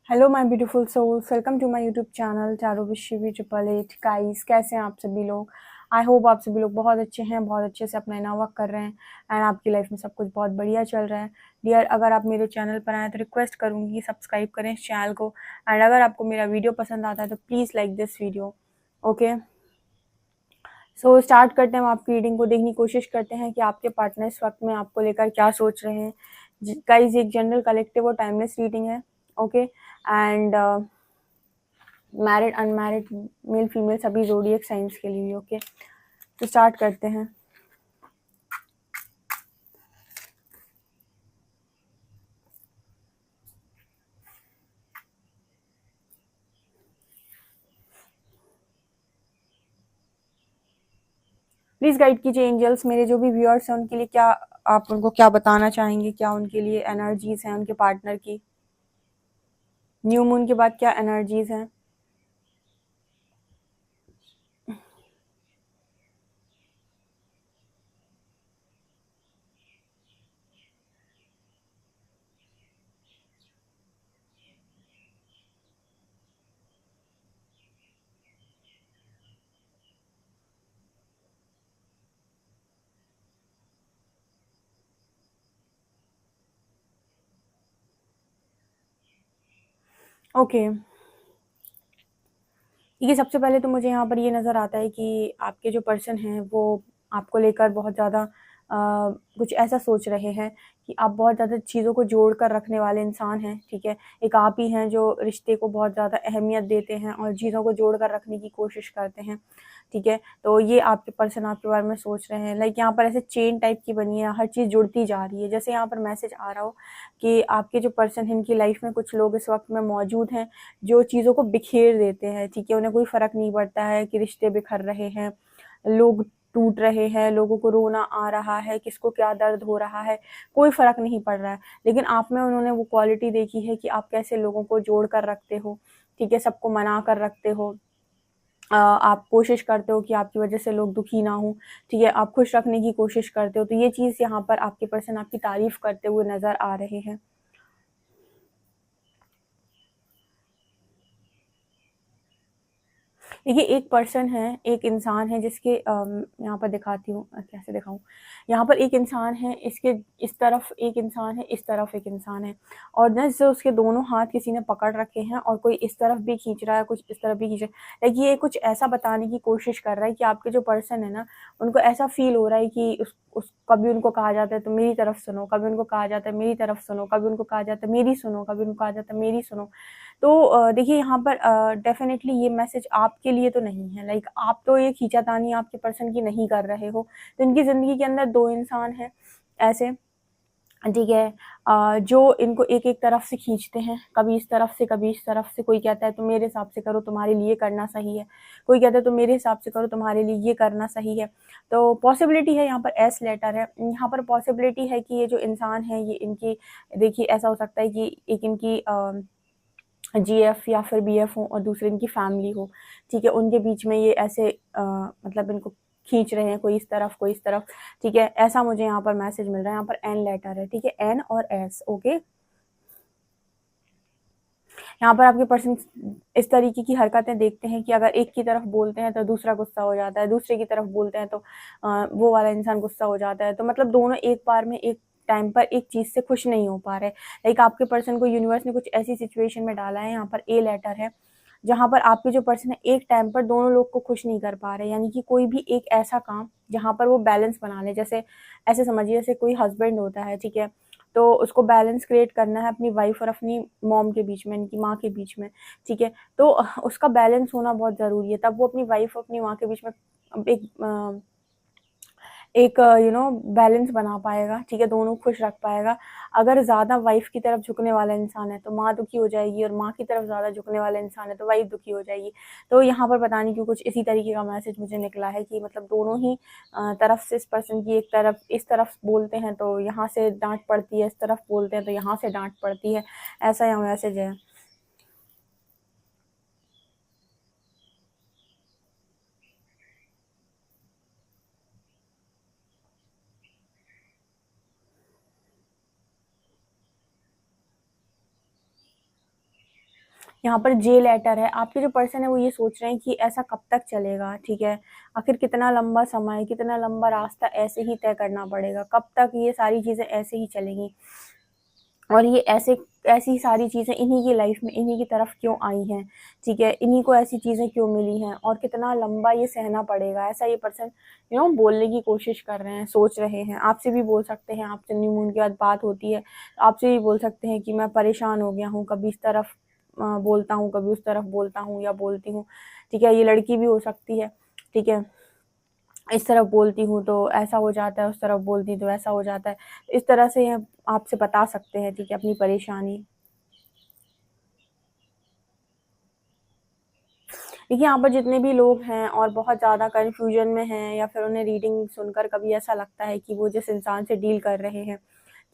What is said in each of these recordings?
Hello my beautiful souls, welcome to my YouTube channel tarot with Shivi 888। Guys, कैसे हैं आप सभी लोग? आई होप आप सभी लोग बहुत अच्छे हैं, बहुत अच्छे से अपना इना वर्क कर रहे हैं एंड आपकी लाइफ में सब कुछ बहुत बढ़िया चल रहा है। डियर, अगर आप मेरे चैनल पर आए तो रिक्वेस्ट करूंगी सब्सक्राइब करें इस चैनल को एंड अगर आपको मेरा वीडियो पसंद आता है तो please like this video. Okay, so start करते हैं। हम आपकी रीडिंग को देखने की कोशिश करते हैं कि आपके पार्टनर इस वक्त में आपको लेकर क्या सोच रहे हैं। गाइस, एक जनरल कलेक्टिव और टाइमलेस रीडिंग है। Okay, and married unmarried male female सभी ज़ोडिएक साइंस के लिए। ओके, तो स्टार्ट करते हैं। प्लीज़ गाइड कीजिए एंजल्स, मेरे जो भी व्यूअर्स हैं उनके लिए क्या आप उनको क्या बताना चाहेंगे, क्या उनके लिए एनर्जीज हैं उनके पार्टनर की। न्यू मून के बाद क्या एनर्जीज हैं। ओके, ये सबसे पहले तो मुझे यहाँ पर ये नज़र आता है कि आपके जो पर्सन हैं वो आपको लेकर बहुत ज़्यादा कुछ ऐसा सोच रहे हैं कि आप बहुत ज़्यादा चीज़ों को जोड़ कर रखने वाले इंसान हैं। ठीक है, एक आप ही हैं जो रिश्ते को बहुत ज़्यादा अहमियत देते हैं और चीज़ों को जोड़ कर रखने की कोशिश करते हैं। ठीक है, तो ये आपके पर्सन आपके बारे में सोच रहे हैं। लाइक यहाँ पर ऐसे चेन टाइप की बनी है, हर चीज़ जुड़ती जा रही है। जैसे यहाँ पर मैसेज आ रहा हो कि आपके जो पर्सन हैं इनकी लाइफ में कुछ लोग इस वक्त में मौजूद हैं जो चीज़ों को बिखेर देते हैं। ठीक है, उन्हें कोई फ़र्क नहीं पड़ता है कि रिश्ते बिखर रहे हैं, लोग टूट रहे हैं, लोगों को रोना आ रहा है, किसको क्या दर्द हो रहा है, कोई फ़र्क नहीं पड़ रहा है। लेकिन आप में उन्होंने वो क्वालिटी देखी है कि आप कैसे लोगों को जोड़ कर रखते हो। ठीक है, सबको मना कर रखते हो। आप कोशिश करते हो कि आपकी वजह से लोग दुखी ना हों। ठीक है, आप खुश रखने की कोशिश करते हो। तो ये चीज़ यहाँ पर आपके पर्सन आपकी तारीफ़ करते हुए नज़र आ रहे हैं। देखिए, एक पर्सन है, एक इंसान है जिसके यहाँ पर दिखाती हूँ, कैसे दिखाऊँ? यहाँ पर एक इंसान है, इसके इस तरफ एक इंसान है, इस तरफ एक इंसान है और ना जैसे उसके दोनों हाथ किसी ने पकड़ रखे हैं और कोई इस तरफ भी खींच रहा है, कुछ इस तरफ भी खींच रहा है। लाइक ये कुछ ऐसा बताने की कोशिश कर रहा है कि आपके जो पर्सन है ना, उनको ऐसा फ़ील हो रहा है कि उस कभी उनको कहा जाता है तो मेरी तरफ सुनो, कभी उनको कहा जाता है मेरी तरफ सुनो, कभी उनको कहा जाता है मेरी सुनो, कभी उनको कहा जाता है मेरी सुनो। तो देखिए यहाँ पर डेफ़िनेटली ये मैसेज आपके लिए तो नहीं है। लाइक आप तो ये खींचातानी आपके पर्सन की नहीं कर रहे हो। तो इनकी ज़िंदगी के अंदर 2 इंसान हैं ऐसे, ठीक है, जो इनको एक-एक तरफ से खींचते हैं, कभी इस तरफ से, कभी इस तरफ से। कोई कहता है तुम मेरे हिसाब से करो, तुम्हारे लिए करना सही है। कोई कहता है तुम मेरे हिसाब से करो, तुम्हारे लिए ये करना सही है। तो पॉसिबिलिटी है यहाँ पर एस लेटर है। यहाँ पर पॉसिबिलिटी है कि ये जो इंसान है ये इनकी, देखिए ऐसा हो सकता है कि एक इनकी जीएफ या फिर बीएफ हो और दूसरे इनकी फैमिली हो। ठीक है, उनके बीच में ये ऐसे मतलब इनको खींच रहे हैं, कोई इस तरफ कोई इस तरफ। ठीक है, ऐसा मुझे यहाँ पर मैसेज मिल रहा है। यहाँ पर एन लेटर है, ठीक है, एन और एस। ओके, यहाँ पर आपके पर्सन इस तरीके की हरकतें देखते हैं कि अगर एक की तरफ बोलते हैं तो दूसरा गुस्सा हो जाता है, दूसरे की तरफ बोलते हैं तो वो वाला इंसान गुस्सा हो जाता है। तो मतलब दोनों एक बार में एक टाइम पर एक चीज़ से खुश नहीं हो पा रहे। लाइक आपके पर्सन को यूनिवर्स ने कुछ ऐसी सिचुएशन में डाला है, यहाँ पर ए लेटर है, जहाँ पर आपके जो पर्सन है एक टाइम पर दोनों लोग को खुश नहीं कर पा रहे। यानी कि कोई भी एक ऐसा काम जहाँ पर वो बैलेंस बना ले। जैसे ऐसे समझिए, जैसे कोई हस्बैंड होता है, ठीक है, तो उसको बैलेंस क्रिएट करना है अपनी वाइफ और अपनी मॉम के बीच में, इनकी माँ के बीच में। ठीक है, तो उसका बैलेंस होना बहुत ज़रूरी है, तब वो अपनी वाइफ और अपनी माँ के बीच में एक एक बैलेंस बना पाएगा। ठीक है, दोनों खुश रख पाएगा। अगर ज़्यादा वाइफ की तरफ झुकने वाला इंसान है तो माँ दुखी हो जाएगी और माँ की तरफ ज़्यादा झुकने वाला इंसान है तो वाइफ दुखी हो जाएगी। तो यहाँ पर पता नहीं क्यों कुछ इसी तरीके का मैसेज मुझे निकला है कि मतलब दोनों ही तरफ से इस पर्सन की, एक तरफ इस तरफ बोलते हैं तो यहाँ से डांट पड़ती है, इस तरफ बोलते हैं तो यहाँ से डांट पड़ती है। ऐसा यहाँ मैसेज है। यहाँ पर जे लेटर है। आपके जो पर्सन है वो ये सोच रहे हैं कि ऐसा कब तक चलेगा, ठीक है? आखिर कितना लंबा समय, कितना लंबा रास्ता ऐसे ही तय करना पड़ेगा, कब तक ये सारी चीज़ें ऐसे ही चलेंगी और ये ऐसी सारी चीज़ें इन्हीं की लाइफ में इन्हीं की तरफ क्यों आई हैं, ठीक है? इन्हीं को ऐसी चीज़ें क्यों मिली हैं और कितना लंबा ये सहना पड़ेगा, ऐसा ये पर्सन बोलने की कोशिश कर रहे हैं, सोच रहे हैं। आपसे भी बोल सकते हैं, आपसे न्यू मून के बाद बात होती है, आपसे भी बोल सकते हैं कि मैं परेशान हो गया हूँ, कभी इस तरफ बोलता हूँ, कभी उस तरफ बोलता हूँ या बोलती हूँ, ठीक है? ये लड़की भी हो सकती है, ठीक है? इस तरफ बोलती हूँ तो ऐसा हो जाता है, उस तरफ बोलती हूँ तो ऐसा हो जाता है। इस तरह से ये आपसे बता सकते हैं, ठीक है, अपनी परेशानी। देखिए, यहाँ पर जितने भी लोग हैं और बहुत ज़्यादा कन्फ्यूजन में हैं या फिर उन्हें रीडिंग सुनकर कभी ऐसा लगता है कि वो जिस इंसान से डील कर रहे हैं,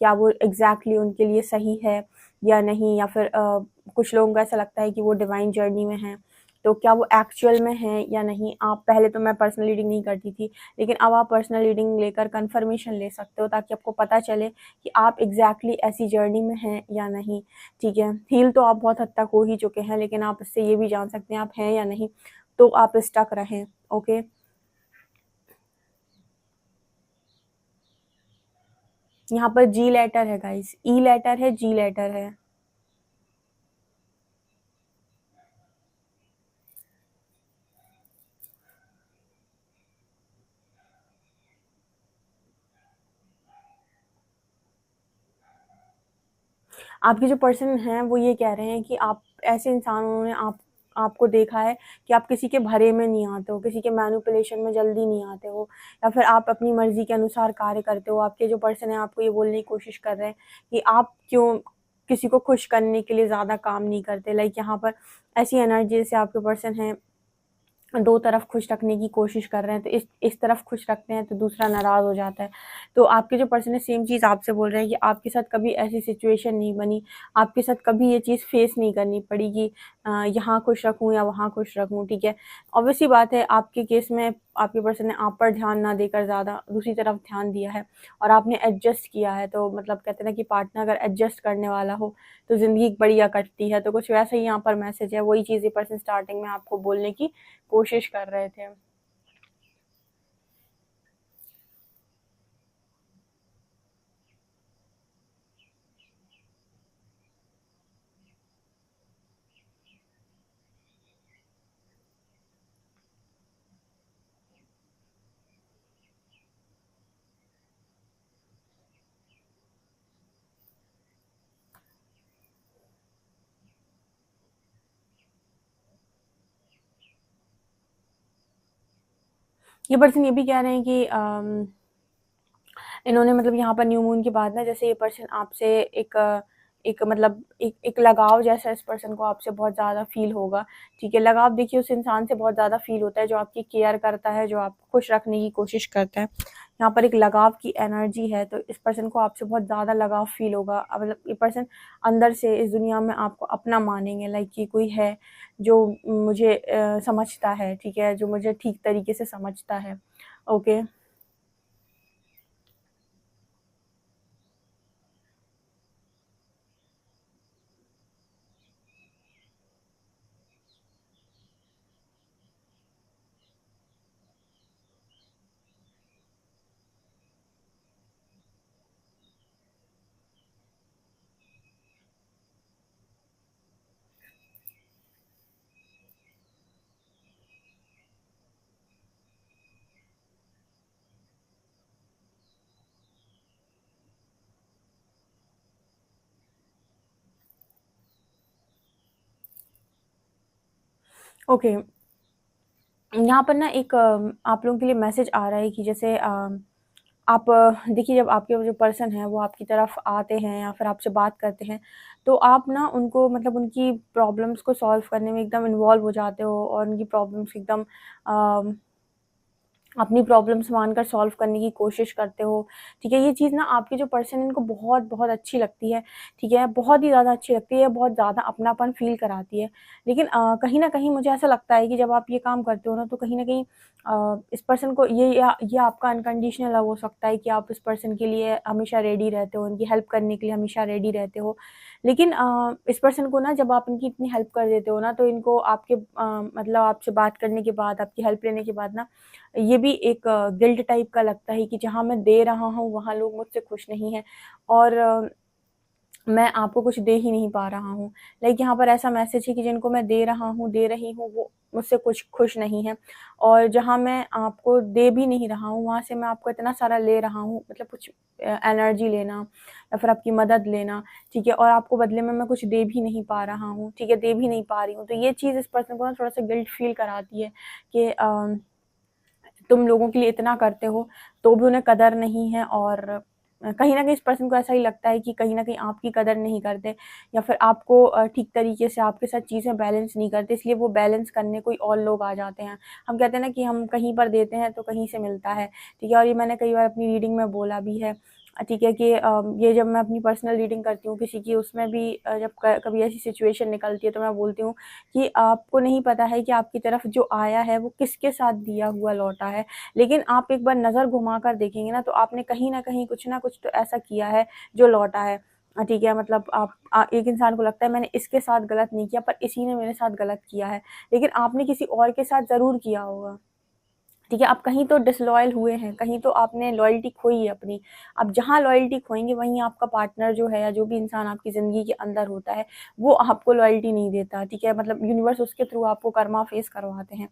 क्या वो एग्ज़ैक्टली उनके लिए सही है या नहीं, या फिर कुछ लोगों को ऐसा लगता है कि वो डिवाइन जर्नी में हैं, तो क्या वो एक्चुअल में हैं या नहीं। आप पहले तो मैं पर्सनल रीडिंग नहीं करती थी, लेकिन अब आप पर्सनल रीडिंग लेकर कन्फर्मेशन ले सकते हो ताकि आपको पता चले कि आप एग्ज़ैक्टली ऐसी जर्नी में हैं या नहीं, ठीक है? हील तो आप बहुत हद तक हो ही चुके हैं, लेकिन आप इससे ये भी जान सकते हैं आप हैं या नहीं, तो आप स्टक रहें, ओके? यहाँ पर जी लेटर है गाइस, ई लेटर है, जी लेटर है। आपके जो पर्सन हैं वो ये कह रहे हैं कि आप ऐसे इंसानों ने आपको देखा है कि आप किसी के भरे में नहीं आते हो, किसी के मैनिपुलेशन में जल्दी नहीं आते हो या फिर आप अपनी मर्ज़ी के अनुसार कार्य करते हो। आपके जो पर्सन है आपको ये बोलने की कोशिश कर रहे हैं कि आप क्यों किसी को खुश करने के लिए ज़्यादा काम नहीं करते। लाइक यहाँ पर ऐसी एनर्जी से आपके पर्सन हैं, दो तरफ खुश रखने की कोशिश कर रहे हैं, तो इस तरफ खुश रखते हैं तो दूसरा नाराज़ हो जाता है। तो आपके जो पर्सन है सेम चीज़ आपसे बोल रहे हैं कि आपके साथ कभी ऐसी सिचुएशन नहीं बनी, आपके साथ कभी ये चीज़ फेस नहीं करनी पड़ी कि यहाँ खुश रखूँ या वहाँ खुश रखूँ, ठीक है? ऑब्वियस सी बात है आपके केस में आपके पर्सन ने आप पर ध्यान ना देकर ज़्यादा दूसरी तरफ ध्यान दिया है और आपने एडजस्ट किया है, तो मतलब कहते हैं ना कि पार्टनर अगर एडजस्ट करने वाला हो तो ज़िंदगी बढ़िया कटती है। तो कुछ वैसा ही यहाँ पर मैसेज है, वही चीज़ ये पर्सन स्टार्टिंग में आपको बोलने की कोशिश कर रहे थे। ये पर्सन ये भी कह रहे हैं कि इन्होंने मतलब यहाँ पर न्यू मून के बाद ना जैसे ये पर्सन आपसे एक मतलब एक लगाव जैसा इस पर्सन को आपसे बहुत ज़्यादा फ़ील होगा, ठीक है? लगाव देखिए उस इंसान से बहुत ज़्यादा फ़ील होता है जो आपकी केयर करता है, जो आपको खुश रखने की कोशिश करता है। यहाँ पर एक लगाव की एनर्जी है, तो इस पर्सन को आपसे बहुत ज़्यादा लगाव फ़ील होगा। मतलब ये पर्सन अंदर से इस दुनिया में आपको अपना मानेंगे, लाइक कि कोई है जो मुझे समझता है, ठीक है? जो मुझे ठीक तरीके से समझता है, ओके? ओके। यहाँ पर ना एक आप लोगों के लिए मैसेज आ रहा है कि जैसे आप देखिए जब आपके जो पर्सन है वो आपकी तरफ आते हैं या फिर आपसे बात करते हैं, तो आप ना उनको मतलब उनकी प्रॉब्लम्स को सॉल्व करने में एकदम इन्वॉल्व हो जाते हो और उनकी प्रॉब्लम्स एकदम अपनी प्रॉब्लम्स मानकर सॉल्व करने की कोशिश करते हो, ठीक है? ये चीज़ ना आपके जो पर्सन है इनको बहुत-बहुत अच्छी लगती है, ठीक है? बहुत ही ज़्यादा अच्छी लगती है, बहुत ज़्यादा अपनापन फ़ील कराती है। लेकिन कहीं न कहीं मुझे ऐसा लगता है कि जब आप ये काम करते हो ना तो कहीं न कहीं इस पर्सन को ये आपका अनकंडीशनल लव हो सकता है कि आप इस पर्सन के लिए हमेशा रेडी रहते हो, उनकी हेल्प करने के लिए हमेशा रेडी रहते हो। लेकिन इस पर्सन को ना जब आप इनकी इतनी हेल्प कर देते हो ना, तो इनको आपके मतलब आपसे बात करने के बाद, आपकी हेल्प लेने के बाद ना, ये भी एक गिल्ट टाइप का लगता है कि जहाँ मैं दे रहा हूँ वहाँ लोग मुझसे खुश नहीं हैं, और मैं आपको कुछ दे ही नहीं पा रहा हूँ। लाइक यहाँ पर ऐसा मैसेज है कि जिनको मैं दे रहा हूँ, दे रही हूँ, वो मुझसे कुछ खुश नहीं हैं, और जहाँ मैं आपको दे भी नहीं रहा हूँ, वहाँ से मैं आपको इतना सारा ले रहा हूँ, मतलब कुछ एनर्जी लेना या फिर आपकी मदद लेना, ठीक है? और आपको बदले में मैं कुछ दे भी नहीं पा रहा हूँ, ठीक है? दे भी नहीं पा रही हूँ। तो ये चीज़ इस पर्सन को ना थोड़ा-सा गिल्ट फ़ील कराती है कि तुम लोगों के लिए इतना करते हो, तो भी उन्हें कदर नहीं है, और कहीं न कहीं इस पर्सन को ऐसा ही लगता है कि कहीं न कहीं आपकी कदर नहीं करते, या फिर आपको ठीक तरीके से आपके साथ चीज़ें बैलेंस नहीं करते, इसलिए वो बैलेंस करने कोई और लोग आ जाते हैं। हम कहते हैं ना कि हम कहीं पर देते हैं तो कहीं से मिलता है, ठीक है? और ये मैंने कई बार अपनी रीडिंग में बोला भी है, ठीक है? कि ये जब मैं अपनी पर्सनल रीडिंग करती हूँ किसी की, उसमें भी जब क कभी ऐसी सिचुएशन निकलती है, तो मैं बोलती हूँ कि आपको नहीं पता है कि आपकी तरफ जो आया है वो किसके साथ दिया हुआ लौटा है। लेकिन आप एक बार नज़र घुमाकर देखेंगे ना, तो आपने कहीं न कहीं कुछ न कुछ तो ऐसा किया है जो लौटा है। ठीक है? मतलब आप एक इंसान को लगता है मैंने इसके साथ गलत नहीं किया, पर इसी ने मेरे साथ गलत किया है। लेकिन आपने किसी और के साथ ज़रूर किया होगा। ठीक है? आप कहीं तो डिसलॉयल हुए हैं, कहीं तो आपने लॉयल्टी खोई है अपनी। अब जहाँ लॉयल्टी खोएँगे वहीं आपका पार्टनर जो है, या जो भी इंसान आपकी ज़िंदगी के अंदर होता है, वो आपको लॉयल्टी नहीं देता, ठीक है? मतलब यूनिवर्स उसके थ्रू आपको कर्मा फेस करवाते हैं।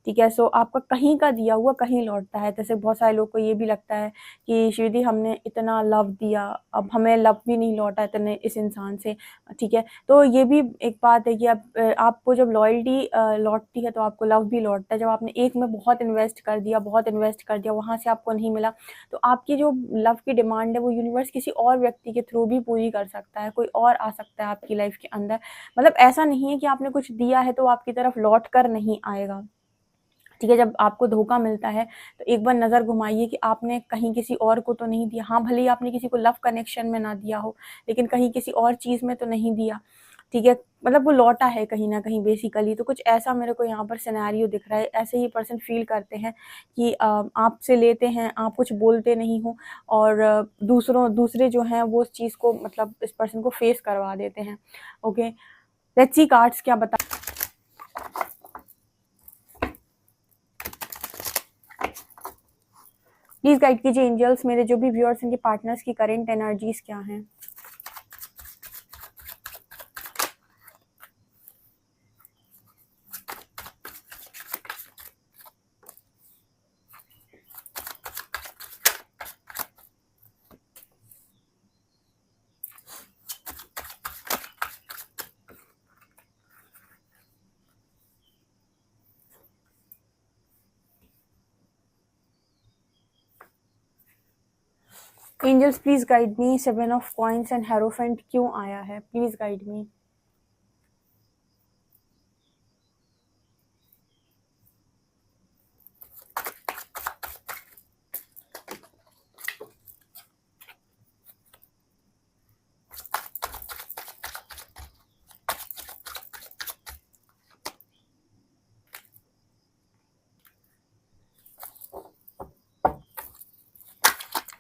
ठीक है? सो आपका कहीं का दिया हुआ कहीं लौटता है। जैसे बहुत सारे लोग को ये भी लगता है कि श्रीनिधि हमने इतना लव दिया, अब हमें लव भी नहीं लौटा इतने इस इंसान से, ठीक है? तो ये भी एक बात है कि अब आपको जब लॉयल्टी लौटती है तो आपको लव भी लौटता है। जब आपने एक में बहुत इन्वेस्ट कर दिया, वहाँ से आपको नहीं मिला, तो आपकी जो लव की डिमांड है वो यूनिवर्स किसी और व्यक्ति के थ्रू भी पूरी कर सकता है, कोई और आ सकता है आपकी लाइफ़ के अंदर। मतलब ऐसा नहीं है कि आपने कुछ दिया है तो आपकी तरफ लौट कर नहीं आएगा। ठीक है? जब आपको धोखा मिलता है, तो एक बार नज़र घुमाइए कि आपने कहीं किसी और को तो नहीं दिया। हाँ, भले ही आपने किसी को लव कनेक्शन में ना दिया हो, लेकिन कहीं किसी और चीज़ में तो नहीं दिया, ठीक है? मतलब वो लौटा है कहीं न कहीं बेसिकली। तो कुछ ऐसा मेरे को यहाँ पर सिनेरियो दिख रहा है। ऐसे ही पर्सन फ़ील करते हैं कि आपसे लेते हैं, आप कुछ बोलते नहीं हो, और दूसरे जो हैं वो उस चीज़ को, मतलब इस पर्सन को फ़ेस करवा देते हैं। ओके, लेट्स सी कार्ड्स क्या बता। प्लीज़ गाइड कीजिए एंजल्स, मेरे जो भी व्यूअर्स, इनके पार्टनर्स की करंट एनर्जीज क्या हैं। Angels please guide me, 7 of coins and hierophant क्यों आया है? Please guide me.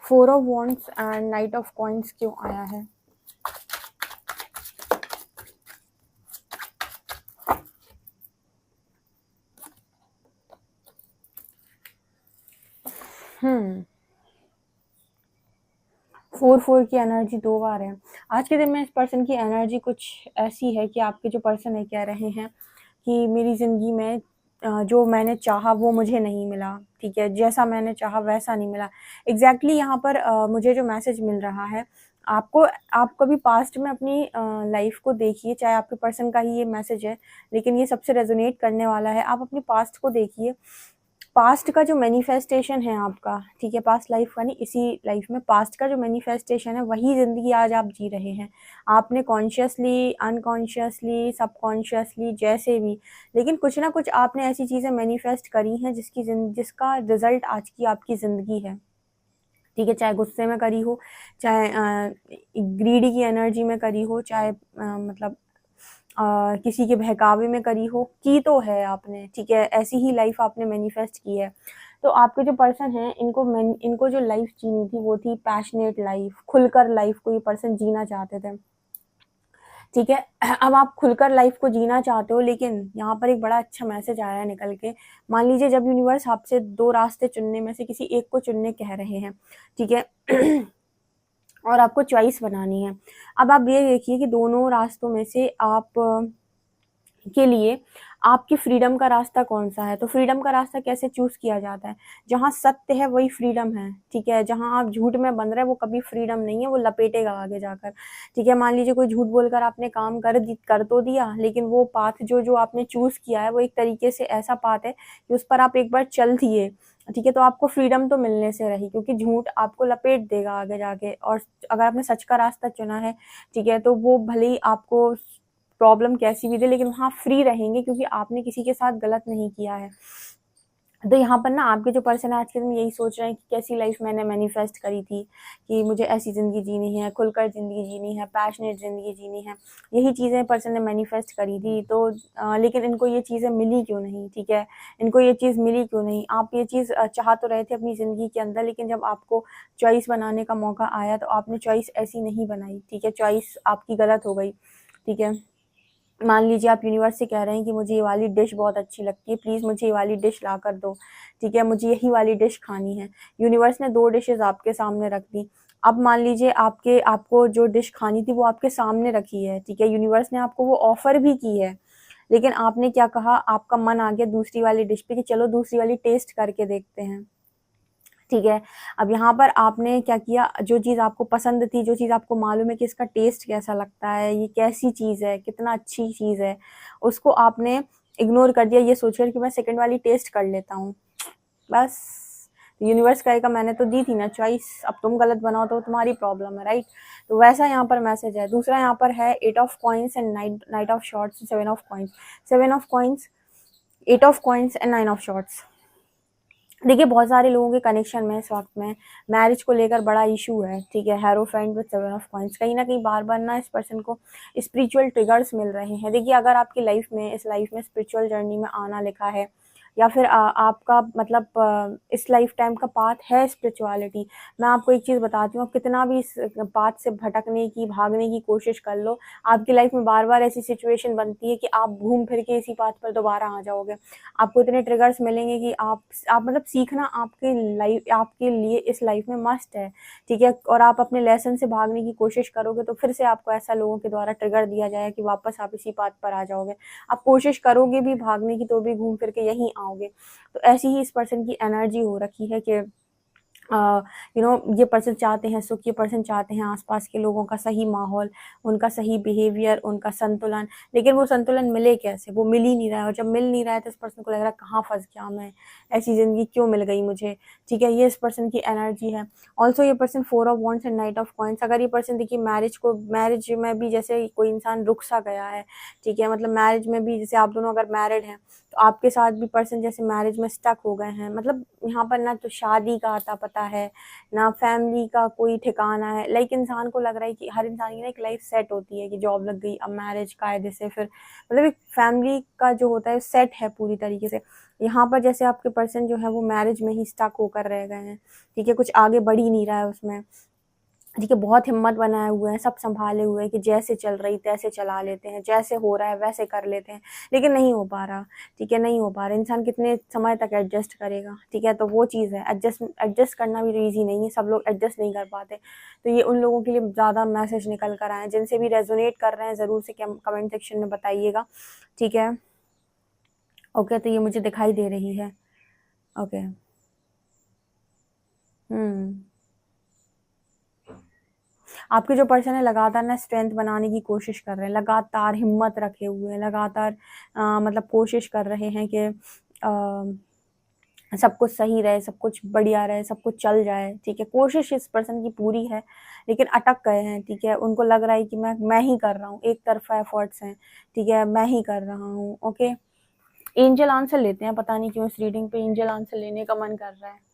Four of wands and knight of coins क्यों आया है? हम्म 4 की एनर्जी 2 बार है। आज के दिन में इस पर्सन की एनर्जी कुछ ऐसी है कि आपके जो पर्सन है कह रहे हैं कि मेरी ज़िंदगी में जो मैंने चाहा वो मुझे नहीं मिला, ठीक है? जैसा मैंने चाहा वैसा नहीं मिला। एग्ज़ैक्टली यहाँ पर मुझे जो मैसेज मिल रहा है, आपको आप कभी पास्ट में अपनी लाइफ़ को देखिए, चाहे आपके पर्सन का ही ये मैसेज है, लेकिन ये सबसे रेज़ोनेट करने वाला है। आप अपनी पास्ट को देखिए, पास्ट का जो मैनिफेस्टेशन है आपका, ठीक है? पास्ट लाइफ का नहीं, इसी लाइफ में पास्ट का जो मैनिफेस्टेशन है वही ज़िंदगी आज आप जी रहे हैं। आपने कॉन्शियसली, अनकॉन्शियसली, सबकॉन्शियसली, जैसे भी, लेकिन कुछ ना कुछ आपने ऐसी चीज़ें मैनिफेस्ट करी हैं जिसका रिज़ल्ट आज की आपकी ज़िंदगी है। ठीक है? चाहे गुस्से में करी हो, चाहे ग्रीडी की एनर्जी में करी हो, चाहे मतलब किसी के बहकावे में करी हो, की तो है आपने, ठीक है? ऐसी ही लाइफ आपने मैनिफेस्ट की है। तो आपके जो पर्सन हैं, इनको जो लाइफ जीनी थी वो थी पैशनेट लाइफ, खुलकर लाइफ को ये पर्सन जीना चाहते थे। ठीक है। अब आप खुलकर लाइफ को जीना चाहते हो, लेकिन यहाँ पर एक बड़ा अच्छा मैसेज आया है निकल के। मान लीजिए जब यूनिवर्स आपसे 2 रास्ते चुनने में से किसी एक को चुनने कह रहे हैं, ठीक है, और आपको चॉइस बनानी है। अब आप ये देखिए कि दोनों रास्तों में से आप के लिए आपकी फ्रीडम का रास्ता कौन सा है। तो फ्रीडम का रास्ता कैसे चूज किया जाता है? जहाँ सत्य है वही फ्रीडम है, ठीक है। जहाँ आप झूठ में बंध रहे हैं वो कभी फ्रीडम नहीं है, वो लपेटेगा आगे जाकर, ठीक है। मान लीजिए कोई झूठ बोलकर आपने काम कर तो दिया, लेकिन वो पाथ जो आपने चूज किया है वो एक तरीके से ऐसा पाथ है कि उस पर आप एक बार चल दिए, ठीक है, तो आपको फ्रीडम तो मिलने से रही, क्योंकि झूठ आपको लपेट देगा आगे जाके। और अगर आपने सच का रास्ता चुना है, ठीक है, तो वो भले ही आपको प्रॉब्लम कैसी भी दे, लेकिन वहाँ फ्री रहेंगे, क्योंकि आपने किसी के साथ गलत नहीं किया है। तो यहाँ पर ना आपके जो पर्सन आज के दिन यही सोच रहे हैं कि कैसी लाइफ मैंने मैनिफेस्ट करी थी, कि मुझे ऐसी ज़िंदगी जीनी है, खुलकर ज़िंदगी जीनी है, पैशनेट ज़िंदगी जीनी है, यही चीज़ें पर्सन ने मैनिफेस्ट करी थी। तो लेकिन इनको ये चीज़ें मिली क्यों नहीं, ठीक है, इनको ये चीज़ मिली क्यों नहीं? आप ये चीज़ चाह तो रहे थे अपनी ज़िंदगी के अंदर, लेकिन जब आपको चॉइस बनाने का मौका आया तो आपने चॉइस ऐसी नहीं बनाई, ठीक है, चॉइस आपकी गलत हो गई, ठीक है। मान लीजिए आप यूनिवर्स से कह रहे हैं कि मुझे ये वाली डिश बहुत अच्छी लगती है, प्लीज़ मुझे ये वाली डिश ला कर दो, ठीक है, मुझे यही वाली डिश खानी है। यूनिवर्स ने 2 डिशेज़ आपके सामने रख दी। अब मान लीजिए आपको जो डिश खानी थी वो आपके सामने रखी है, ठीक है, यूनिवर्स ने आपको वो ऑफ़र भी की है, लेकिन आपने क्या कहा, आपका मन आ गया दूसरी वाली डिश पे कि चलो दूसरी वाली टेस्ट करके देखते हैं, ठीक है। अब यहाँ पर आपने क्या किया, जो चीज़ आपको पसंद थी, जो चीज़ आपको मालूम है कि इसका टेस्ट कैसा लगता है, ये कैसी चीज़ है, कितना अच्छी चीज़ है, उसको आपने इग्नोर कर दिया ये सोचकर कि मैं सेकंड वाली टेस्ट कर लेता हूँ। बस यूनिवर्स कहेगा मैंने तो दी थी ना चॉइस, अब तुम गलत बनाओ तो तुम्हारी प्रॉब्लम है, राइट। तो वैसा यहाँ पर मैसेज है। दूसरा यहाँ पर है 8 of coins and knight of shorts, 7 of coins, 7 of coins, 8 of coins and 9 of shorts. देखिए बहुत सारे लोगों के कनेक्शन में इस वक्त में मैरिज को लेकर बड़ा इशू है, ठीक है। हेरोफेंट विद 7 ऑफ कॉइन्स, कहीं ना कहीं बार बार ना इस पर्सन को स्पिरिचुअल ट्रिगर्स मिल रहे हैं। देखिए अगर आपकी इस लाइफ में स्पिरिचुअल जर्नी में आना लिखा है, या फिर आपका मतलब इस लाइफ टाइम का पाथ है स्पिरिचुअलिटी, मैं आपको एक चीज़ बताती हूँ, आप कितना भी इस पाथ से भटकने की भागने की कोशिश कर लो, आपकी लाइफ में बार बार ऐसी सिचुएशन बनती है कि आप घूम फिर के इसी पाथ पर दोबारा आ जाओगे। आपको इतने ट्रिगर्स मिलेंगे कि आप मतलब सीखना आपके लिए इस लाइफ में मस्ट है, ठीक है। और आप अपने लेसन से भागने की कोशिश करोगे तो फिर से आपको ऐसा लोगों के द्वारा ट्रिगर दिया जाएगा कि वापस आप इसी पाथ पर आ जाओगे। आप कोशिश करोगे भी भागने की तो भी घूम फिर के यहीं आओगे। तो ऐसी ही इस पर्सन की एनर्जी हो रखी है कि ये पर्सन चाहते हैं सुख, ये पर्सन चाहते हैं आसपास के लोगों का सही माहौल, उनका सही बिहेवियर, उनका संतुलन, लेकिन वो संतुलन मिले कैसे, वो मिल ही नहीं रहा है। और जब मिल नहीं रहा है तो इस पर्सन को लग रहा है कहाँ फंस गया मैं, ऐसी ज़िंदगी क्यों मिल गई मुझे, ठीक है। ये इस पर्सन की एनर्जी है। ऑल्सो ये person 4 of wands and knight of coins, अगर ये पर्सन देखिए मैरिज में भी जैसे कोई इंसान रुक सा गया है, ठीक है, मतलब मैरिज में भी जैसे आप दोनों अगर मैरिड हैं तो आपके साथ भी पर्सन जैसे मैरिज में स्टक हो गए हैं, मतलब यहाँ पर ना तो शादी का आता पता है ना फैमिली का कोई ठिकाना है। लाइक इंसान को लग रहा है कि हर इंसान की ना एक लाइफ सेट होती है कि जॉब लग गई, अब मैरिज कायदे से, फिर मतलब एक फैमिली का जो होता है सेट है पूरी तरीके से। यहाँ पर जैसे आपके पर्सन जो है वो मैरिज में ही स्टक होकर रह गए हैं, ठीक है, कुछ आगे बढ़ ही नहीं रहा है उसमें, ठीक है। बहुत हिम्मत बनाए हुए हैं, सब संभाले हुए हैं कि जैसे चल रही तैसे चला लेते हैं, जैसे हो रहा है वैसे कर लेते हैं, लेकिन नहीं हो पा रहा, ठीक है, नहीं हो पा रहा। इंसान कितने समय तक एडजस्ट करेगा, ठीक है। तो वो चीज़ है, एडजस्ट करना भी तो ईजी नहीं है, सब लोग एडजस्ट नहीं कर पाते। तो ये उन लोगों के लिए ज़्यादा मैसेज निकल कर आए हैं। जिनसे भी रेजोनेट कर रहे हैं ज़रूर से कमेंट सेक्शन में बताइएगा, ठीक है। ओके, तो ये मुझे दिखाई दे रही है। ओके, आपके जो पर्सन है लगातार ना स्ट्रेंथ बनाने की कोशिश कर रहे हैं, लगातार हिम्मत रखे हुए हैं, लगातार मतलब कोशिश कर रहे हैं कि सब कुछ सही रहे, सब कुछ बढ़िया रहे, सब कुछ चल जाए, ठीक है। कोशिश इस पर्सन की पूरी है, लेकिन अटक गए हैं, ठीक है। उनको लग रहा है कि मैं ही कर रहा हूँ, एक तरफा एफर्ट्स हैं, ठीक है, मैं ही कर रहा हूँ। ओके, एंजल आंसर लेते हैं, पता नहीं क्यों इस रीडिंग पे एंजल आंसर लेने का मन कर रहा है।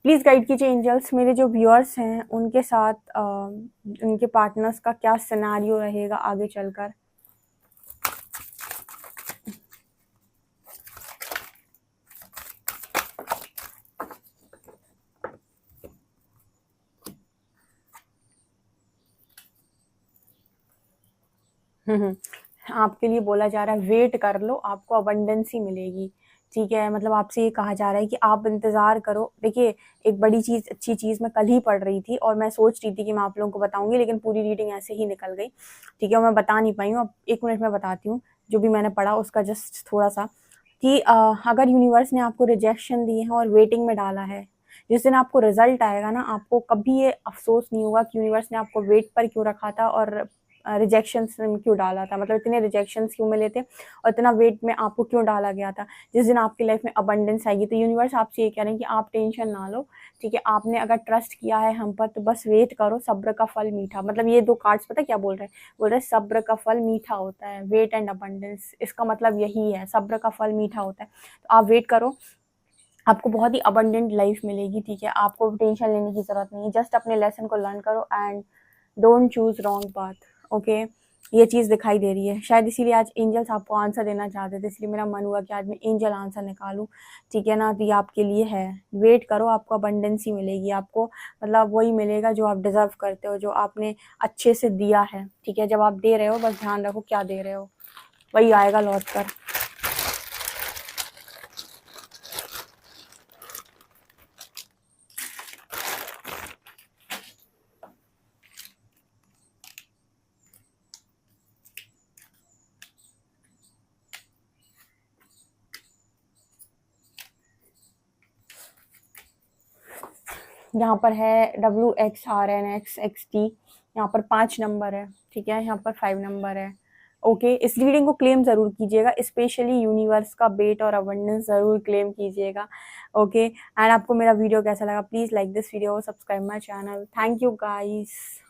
प्लीज़ गाइड कीजिए एंजल्स, मेरे जो व्यूअर्स हैं उनके साथ उनके पार्टनर्स का क्या सिनेरियो रहेगा आगे चलकर। आपके लिए बोला जा रहा है वेट कर लो, आपको अबंडेंस ही मिलेगी, ठीक है। मतलब आपसे ये कहा जा रहा है कि आप इंतज़ार करो। देखिए, एक बड़ी चीज़, अच्छी चीज़ मैं कल ही पढ़ रही थी और मैं सोच रही थी कि मैं आप लोगों को बताऊँगी, लेकिन पूरी रीडिंग ऐसे ही निकल गई, ठीक है, और मैं बता नहीं पाई हूँ। अब 1 मिनट में बताती हूँ, जो भी मैंने पढ़ा उसका जस्ट थोड़ा-सा कि अगर यूनिवर्स ने आपको रिजेक्शन दी है और वेटिंग में डाला है, जिस दिन आपको रिज़ल्ट आएगा ना, आपको कभी ये अफ़सोस नहीं होगा कि यूनिवर्स ने आपको वेट पर क्यों रखा था और रिजेक्शंस में क्यों डाला था, मतलब इतने रिजेक्शंस क्यों मिले थे और इतना वेट में आपको क्यों डाला गया था। जिस दिन आपकी लाइफ में अबंडेंस आएगी, तो यूनिवर्स आपसे ये कह रहे हैं कि आप टेंशन ना लो, ठीक है। आपने अगर ट्रस्ट किया है हम पर, तो बस वेट करो, सब्र का फल मीठा। मतलब ये 2 कार्ड्स पता क्या बोल रहे हैं? बोल रहे हैं सब्र का फल मीठा होता है, वेट एंड अबंडेंस, इसका मतलब यही है, सब्र का फल मीठा होता है। तो आप वेट करो, आपको बहुत ही अबंडेंट लाइफ मिलेगी, ठीक है। आपको टेंशन लेने की ज़रूरत नहीं है, जस्ट अपने लेसन को लर्न करो and don't choose wrong path, okay. ये चीज़ दिखाई दे रही है, शायद इसीलिए आज एंजल्स आपको आंसर देना चाहते थे, इसलिए मेरा मन हुआ कि आज मैं एंजल आंसर निकालूं, ठीक है ना। तो ये आपके लिए है, वेट करो, आपको अबंडेंस ही मिलेगी, आपको मतलब वही मिलेगा जो आप डिज़र्व करते हो, जो आपने अच्छे से दिया है, ठीक है। जब आप दे रहे हो, बस ध्यान रखो क्या दे रहे हो, वही आएगा लौट कर। यहाँ पर है WXRNXXT, यहाँ पर 5 नंबर है, ठीक है, यहाँ पर 5 नंबर है, ओके। इस रीडिंग को क्लेम ज़रूर कीजिएगा, स्पेशली यूनिवर्स का वेट और अबंडेंस ज़रूर क्लेम कीजिएगा, ओके। एंड आपको मेरा वीडियो कैसा लगा, please like this video, subscribe my channel. Thank you guys.